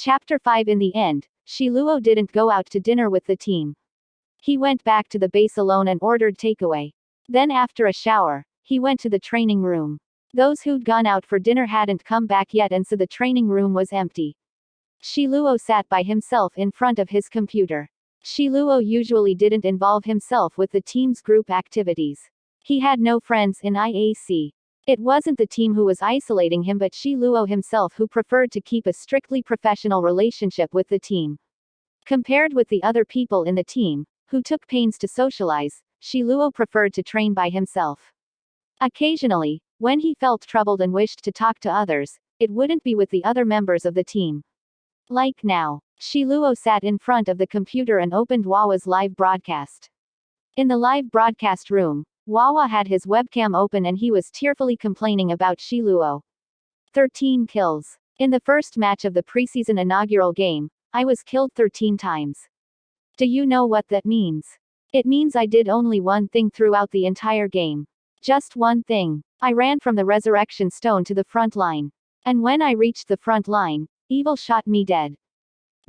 Chapter 5. In the end, Shiluo didn't go out to dinner with the team. He went back to the base alone and ordered takeaway. Then after a shower, he went to the training room. Those who'd gone out for dinner hadn't come back yet, and so the training room was empty. Shiluo sat by himself in front of his computer. Shiluo usually didn't involve himself with the team's group activities. He had no friends in IAC. It wasn't the team who was isolating him, but Shiluo himself, who preferred to keep a strictly professional relationship with the team. Compared with the other people in the team, who took pains to socialize, Shiluo preferred to train by himself. Occasionally, when he felt troubled and wished to talk to others, it wouldn't be with the other members of the team. Like now, Shiluo sat in front of the computer and opened Wawa's live broadcast. In the live broadcast room, Wawa had his webcam open and he was tearfully complaining about Shiluo. 13 kills. In the first match of the preseason inaugural game, I was killed 13 times. Do you know what that means? It means I did only one thing throughout the entire game. Just one thing. I ran from the resurrection stone to the front line. And when I reached the front line, evil shot me dead.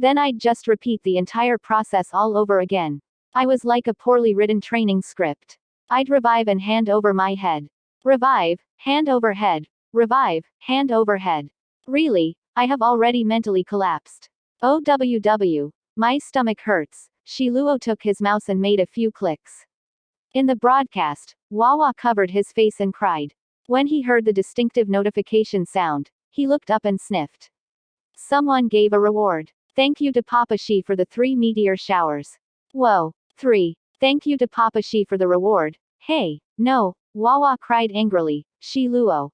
Then I'd just repeat the entire process all over again. I was like a poorly written training script. I'd revive and hand over my head. Revive, hand over head. Revive, hand over head. Really, I have already mentally collapsed. OWW. My stomach hurts. Shiluo took his mouse and made a few clicks. In the broadcast, Wawa covered his face and cried. When he heard the distinctive notification sound, he looked up and sniffed. Someone gave a reward. Thank you to Papa Shi for the 3 meteor showers. Whoa. 3. Thank you to Papa Shi for the reward. Hey, no, Wawa cried angrily. Shiluo.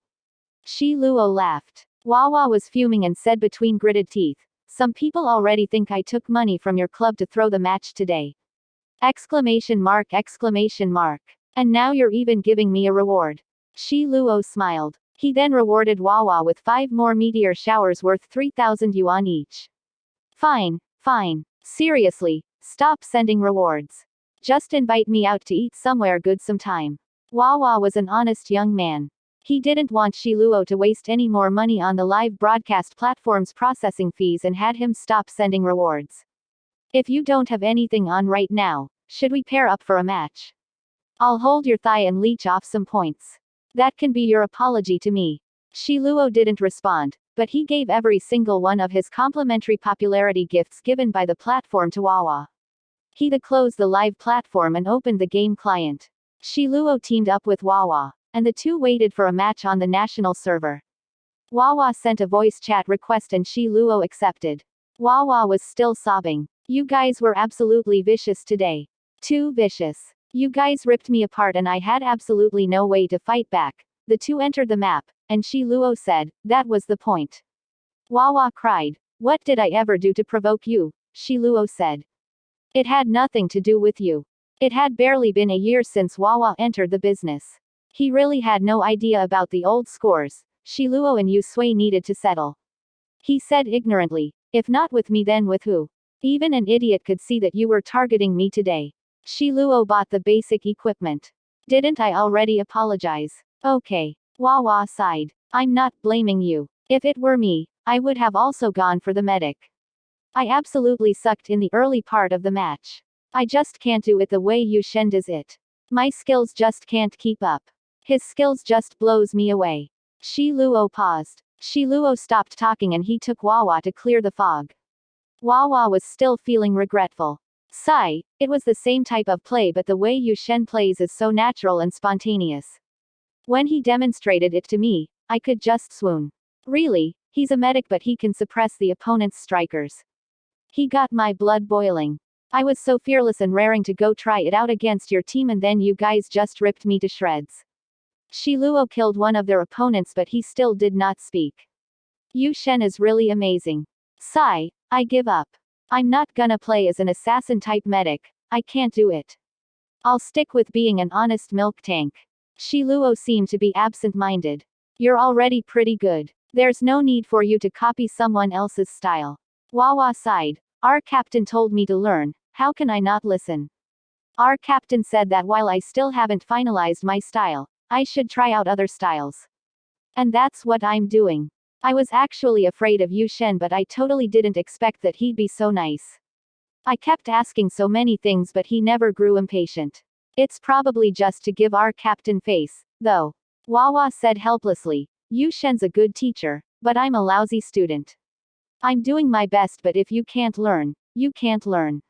Shiluo laughed. Wawa was fuming and said between gritted teeth, some people already think I took money from your club to throw the match today. Exclamation mark, exclamation mark. And now you're even giving me a reward. Shiluo smiled. He then rewarded Wawa with 5 more meteor showers worth 3,000 yuan each. Fine, fine. Seriously, stop sending rewards. Just invite me out to eat somewhere good sometime. Wawa was an honest young man. He didn't want Shiluo to waste any more money on the live broadcast platform's processing fees and had him stop sending rewards. If you don't have anything on right now, should we pair up for a match? I'll hold your thigh and leech off some points. That can be your apology to me. Shiluo didn't respond, but he gave every single one of his complimentary popularity gifts given by the platform to Wawa. He closed the live platform and opened the game client. Shiluo teamed up with Wawa, and the two waited for a match on the national server. Wawa sent a voice chat request and Shiluo accepted. Wawa was still sobbing. You guys were absolutely vicious today. Too vicious. You guys ripped me apart and I had absolutely no way to fight back. The two entered the map, and Shiluo said, that was the point. Wawa cried. What did I ever do to provoke you? Shiluo said. It had nothing to do with you. It had barely been a year since Wawa entered the business. He really had no idea about the old scores Shiluo and Yusui needed to settle. He said ignorantly, if not with me then with who? Even an idiot could see that you were targeting me today. Shiluo bought the basic equipment. Didn't I already apologize? Okay. Wawa sighed. I'm not blaming you. If it were me, I would have also gone for the medic. I absolutely sucked in the early part of the match. I just can't do it the way Yu Shen does it. My skills just can't keep up. His skills just blows me away. Shiluo paused. Shiluo stopped talking and he took Wawa to clear the fog. Wawa was still feeling regretful. Sigh, it was the same type of play, but the way Yu Shen plays is so natural and spontaneous. When he demonstrated it to me, I could just swoon. Really, he's a medic but he can suppress the opponent's strikers. He got my blood boiling. I was so fearless and raring to go try it out against your team and then you guys just ripped me to shreds. Shiluo killed one of their opponents but he still did not speak. Yu Shen is really amazing. Sigh, I give up. I'm not gonna play as an assassin-type medic, I can't do it. I'll stick with being an honest milk tank. Shiluo seemed to be absent-minded. You're already pretty good. There's no need for you to copy someone else's style. Wawa sighed. Our captain told me to learn, how can I not listen? Our captain said that while I still haven't finalized my style, I should try out other styles. And that's what I'm doing. I was actually afraid of Yu Shen, but I totally didn't expect that he'd be so nice. I kept asking so many things, but he never grew impatient. It's probably just to give our captain face, though. Wawa said helplessly. Yu Shen's a good teacher, but I'm a lousy student. I'm doing my best, but if you can't learn, you can't learn.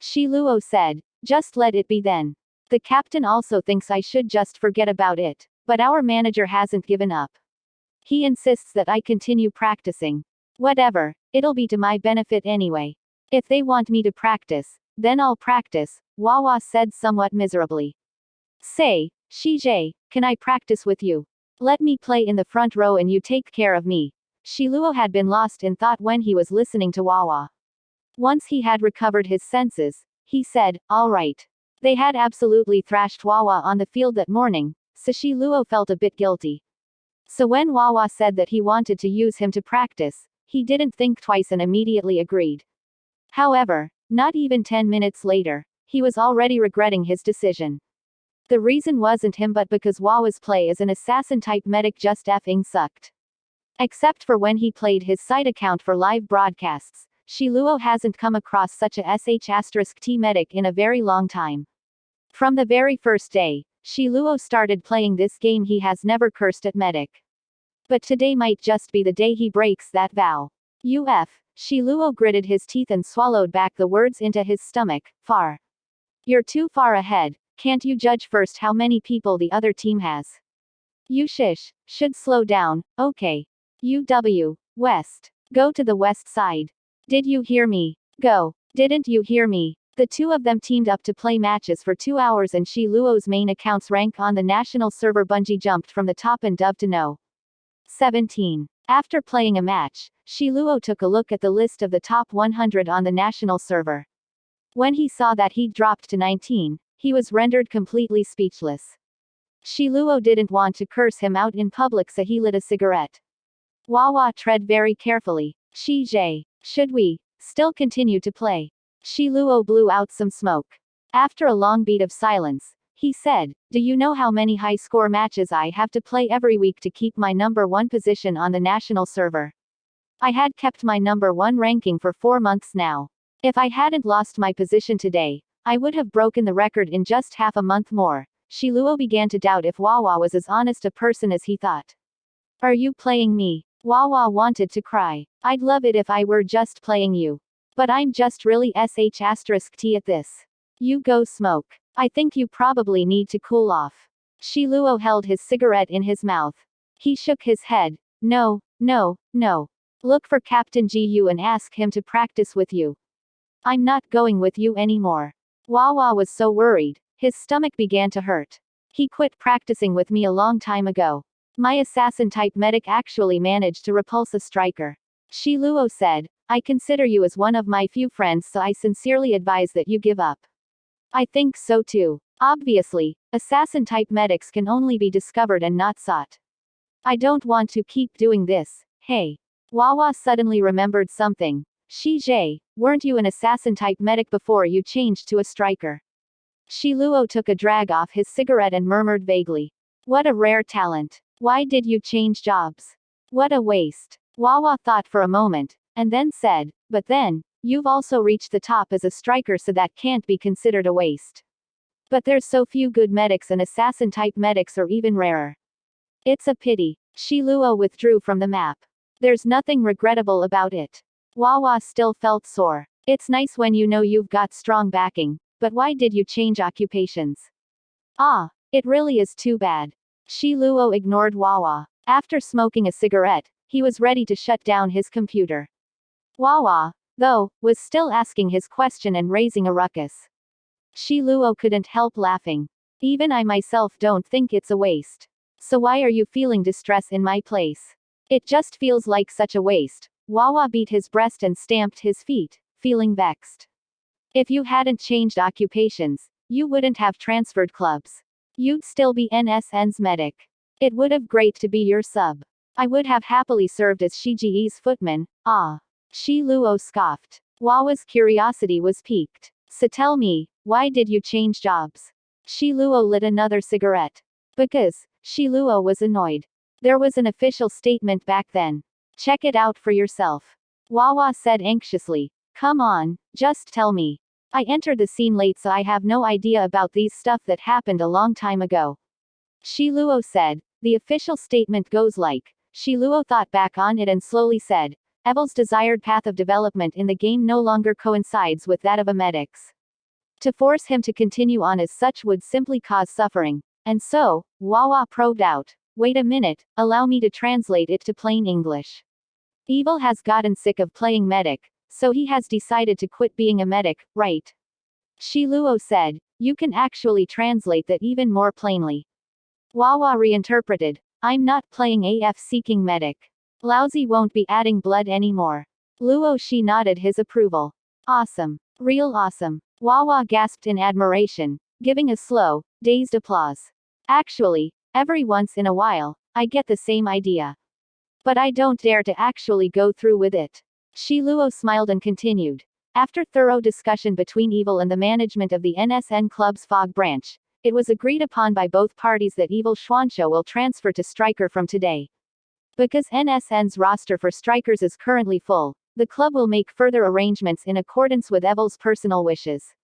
Shiluo said. Just let it be then. The captain also thinks I should just forget about it, but our manager hasn't given up. He insists that I continue practicing. Whatever, it'll be to my benefit anyway. If they want me to practice, then I'll practice, Wawa said somewhat miserably. Say, Shijie, can I practice with you? Let me play in the front row and you take care of me. Shiluo had been lost in thought when he was listening to Wawa. Once he had recovered his senses, he said, all right. They had absolutely thrashed Wawa on the field that morning, so Shiluo felt a bit guilty. So when Wawa said that he wanted to use him to practice, he didn't think twice and immediately agreed. However, not even 10 minutes later, he was already regretting his decision. The reason wasn't him, but because Wawa's play as an assassin-type medic just effing sucked. Except for when he played his site account for live broadcasts, Shiluo hasn't come across such a sh*t medic in a very long time. From the very first day, Shiluo started playing this game, he has never cursed at medic. But today might just be the day he breaks that vow. Shiluo gritted his teeth and swallowed back the words into his stomach. Far. You're too far ahead, can't you judge first how many people the other team has? You should slow down, okay. West. Go to the west side. Did you hear me? Go. Didn't you hear me? The two of them teamed up to play matches for 2 hours, and Shiluo's main account's rank on the national server bungee jumped from the top and dubbed to no. 17. After playing a match, Shiluo took a look at the list of the top 100 on the national server. When he saw that he'd dropped to 19, he was rendered completely speechless. Shiluo didn't want to curse him out in public, so he lit a cigarette. Wawa tread very carefully. Shijie, should we still continue to play? Shiluo blew out some smoke. After a long beat of silence, he said, do you know how many high-score matches I have to play every week to keep my number 1 position on the national server? I had kept my number 1 ranking for 4 months now. If I hadn't lost my position today, I would have broken the record in just half a month more. Shiluo began to doubt if Wawa was as honest a person as he thought. Are you playing me? Wawa wanted to cry. I'd love it if I were just playing you. But I'm just really sh*t at this. You go smoke. I think you probably need to cool off. Shiluo held his cigarette in his mouth. He shook his head. No. Look for Captain Gu and ask him to practice with you. I'm not going with you anymore. Wawa was so worried, his stomach began to hurt. He quit practicing with me a long time ago. My assassin-type medic actually managed to repulse a striker. Shiluo said, I consider you as one of my few friends, so I sincerely advise that you give up. I think so too. Obviously, assassin-type medics can only be discovered and not sought. I don't want to keep doing this. Hey. Wawa suddenly remembered something. Shijie, weren't you an assassin-type medic before you changed to a striker? Shiluo took a drag off his cigarette and murmured vaguely. What a rare talent. Why did you change jobs? What a waste. Wawa thought for a moment, and then said, but then, you've also reached the top as a striker, so that can't be considered a waste. But there's so few good medics, and assassin-type medics are even rarer. It's a pity. Shiluo withdrew from the map. There's nothing regrettable about it. Wawa still felt sore. It's nice when you know you've got strong backing, but why did you change occupations? It really is too bad. Shiluo ignored Wawa. After smoking a cigarette, he was ready to shut down his computer. Wawa, though, was still asking his question and raising a ruckus. Shiluo couldn't help laughing. Even I myself don't think it's a waste. So why are you feeling distress in my place? It just feels like such a waste. Wawa beat his breast and stamped his feet, feeling vexed. If you hadn't changed occupations, you wouldn't have transferred clubs. You'd still be NSN's medic. It would have great to be your sub. I would have happily served as Shiji's footman. Shiluo scoffed. Wawa's curiosity was piqued. So tell me, why did you change jobs? Shiluo lit another cigarette. Because, Shiluo was annoyed. There was an official statement back then. Check it out for yourself. Wawa said anxiously. Come on, just tell me. I entered the scene late, so I have no idea about these stuff that happened a long time ago. Shiluo said. The official statement goes like, Shiluo thought back on it and slowly said, Evil's desired path of development in the game no longer coincides with that of a medic's. To force him to continue on as such would simply cause suffering. And so, Wawa probed out. Wait a minute, allow me to translate it to plain English. Evil has gotten sick of playing medic, so he has decided to quit being a medic, right? Shiluo said. You can actually translate that even more plainly. Wawa reinterpreted. I'm not playing AF seeking medic. Lousy won't be adding blood anymore. Luo Shi nodded his approval. Awesome. Real awesome. Wawa gasped in admiration, giving a slow, dazed applause. Actually, every once in a while, I get the same idea. But I don't dare to actually go through with it. Shiluo smiled and continued. After thorough discussion between Evil and the management of the NSN Club's Fog branch, it was agreed upon by both parties that Evil Xuanzhou will transfer to Striker from today. Because NSN's roster for strikers is currently full, the club will make further arrangements in accordance with Evil's personal wishes.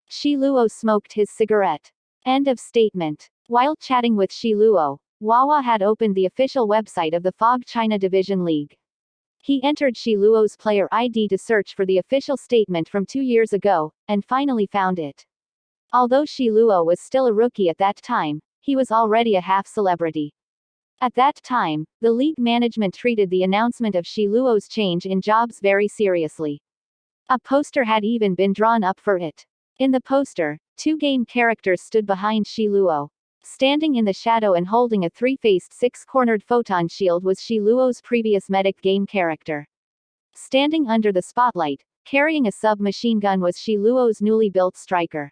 Shiluo smoked his cigarette. End of statement. While chatting with Shiluo, Wawa had opened the official website of the Fog China Division League. He entered Shiluo's player ID to search for the official statement from 2 years ago, and finally found it. Although Shiluo was still a rookie at that time, he was already a half-celebrity. At that time, the league management treated the announcement of Shiluo's change in jobs very seriously. A poster had even been drawn up for it. In the poster, 2 game characters stood behind Shiluo. Standing in the shadow and holding a 3-faced 6-cornered photon shield was Shiluo's previous medic game character. Standing under the spotlight, carrying a submachine gun was Shiluo's newly built striker.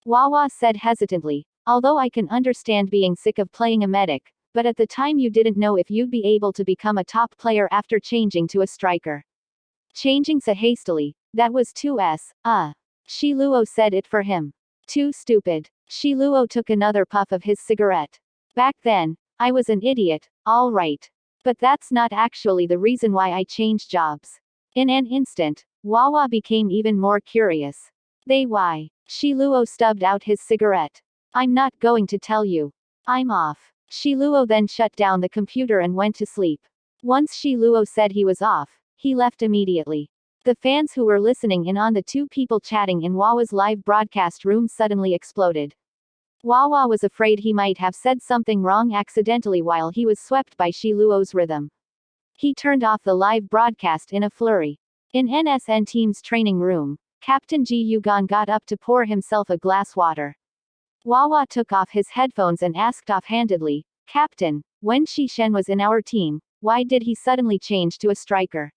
Wawa said hesitantly, although I can understand being sick of playing a medic, but at the time you didn't know if you'd be able to become a top player after changing to a striker. Changing so hastily, that was too Shiluo said it for him. Too stupid. Shiluo took another puff of his cigarette. Back then, I was an idiot, all right. But that's not actually the reason why I changed jobs. In an instant, Wawa became even more curious. Why? Shiluo stubbed out his cigarette. I'm not going to tell you. I'm off. Shiluo then shut down the computer and went to sleep. Once Shiluo said he was off, he left immediately. The fans who were listening in on the 2 people chatting in Wawa's live broadcast room suddenly exploded. Wawa was afraid he might have said something wrong accidentally while he was swept by Shiluo's rhythm. He turned off the live broadcast in a flurry. In NSN team's training room, Captain Ji Yugan got up to pour himself a glass water. Wawa took off his headphones and asked offhandedly, Captain, when Shi Shen was in our team, why did he suddenly change to a striker?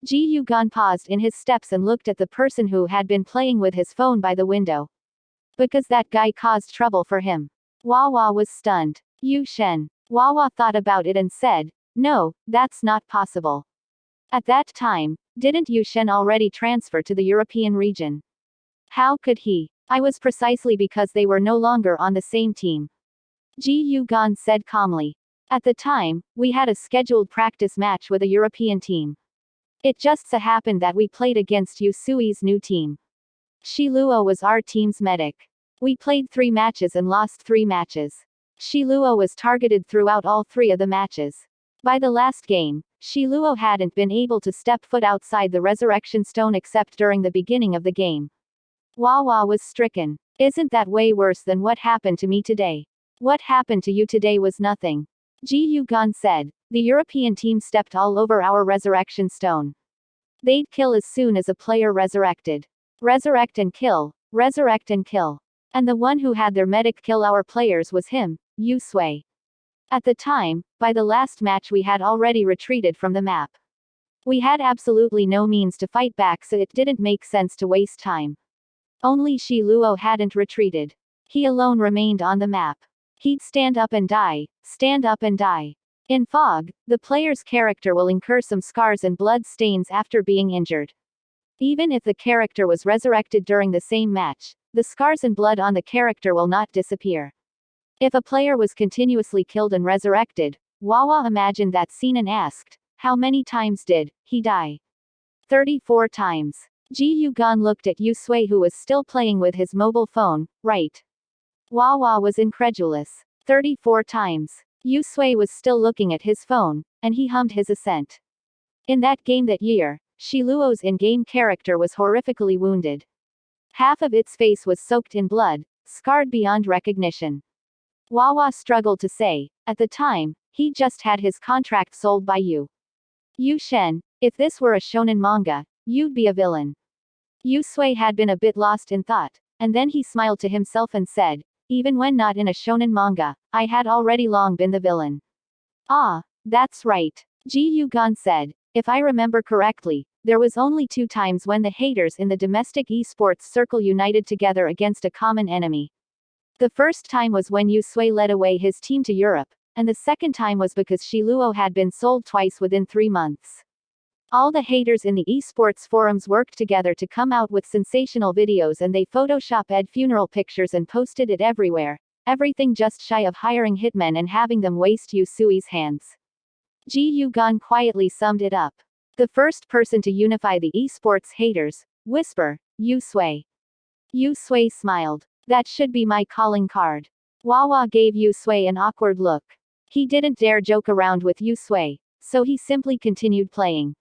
Ji Yugan paused in his steps and looked at the person who had been playing with his phone by the window. Because that guy caused trouble for him. Wawa was stunned. Yu Shen. Wawa thought about it and said, no, that's not possible. At that time, didn't Yu Shen already transfer to the European region? How could he? I was precisely because they were no longer on the same team. Ji Yugan said calmly. At the time, we had a scheduled practice match with a European team. It just so happened that we played against Yu Sui's new team. Shiluo was our team's medic. We played 3 matches and lost 3 matches. Shiluo was targeted throughout all 3 of the matches. By the last game, Shiluo hadn't been able to step foot outside the Resurrection Stone except during the beginning of the game. Wawa was stricken. Isn't that way worse than what happened to me today? What happened to you today was nothing. Ji Yugan said. The European team stepped all over our Resurrection Stone. They'd kill as soon as a player resurrected. Resurrect and kill. Resurrect and kill. And the one who had their medic kill our players was him, Yu Sui. At the time, by the last match we had already retreated from the map. We had absolutely no means to fight back, so it didn't make sense to waste time. Only Shiluo hadn't retreated. He alone remained on the map. He'd stand up and die, stand up and die. In Fog, the player's character will incur some scars and blood stains after being injured. Even if the character was resurrected during the same match, the scars and blood on the character will not disappear. If a player was continuously killed and resurrected, Wawa imagined that scene and asked, How many times did he die? 34 times. Ji Yugan looked at Yusui, who was still playing with his mobile phone. Right. Wawa was incredulous. 34 times. Yusui was still looking at his phone, and he hummed his assent. In that game that year, Shiluo's in-game character was horrifically wounded. Half of its face was soaked in blood, scarred beyond recognition. Wawa struggled to say, at the time, he just had his contract sold by you. Yu Shen, if this were a shonen manga, you'd be a villain. Yusui had been a bit lost in thought, and then he smiled to himself and said, even when not in a shonen manga, I had already long been the villain. Ah, that's right. Ji Yugan said, if I remember correctly, there was only 2 times when the haters in the domestic esports circle united together against a common enemy. The first time was when Yusui led away his team to Europe, and the second time was because Shiluo had been sold twice within 3 months. All the haters in the esports forums worked together to come out with sensational videos, and they photoshopped funeral pictures and posted it everywhere, everything just shy of hiring hitmen and having them waste Yusui's hands. Ji Yugan quietly summed it up. The first person to unify the esports haters, whisper, Yusui. Yusui smiled. That should be my calling card. Wawa gave Yusui an awkward look. He didn't dare joke around with Yusui, so he simply continued playing.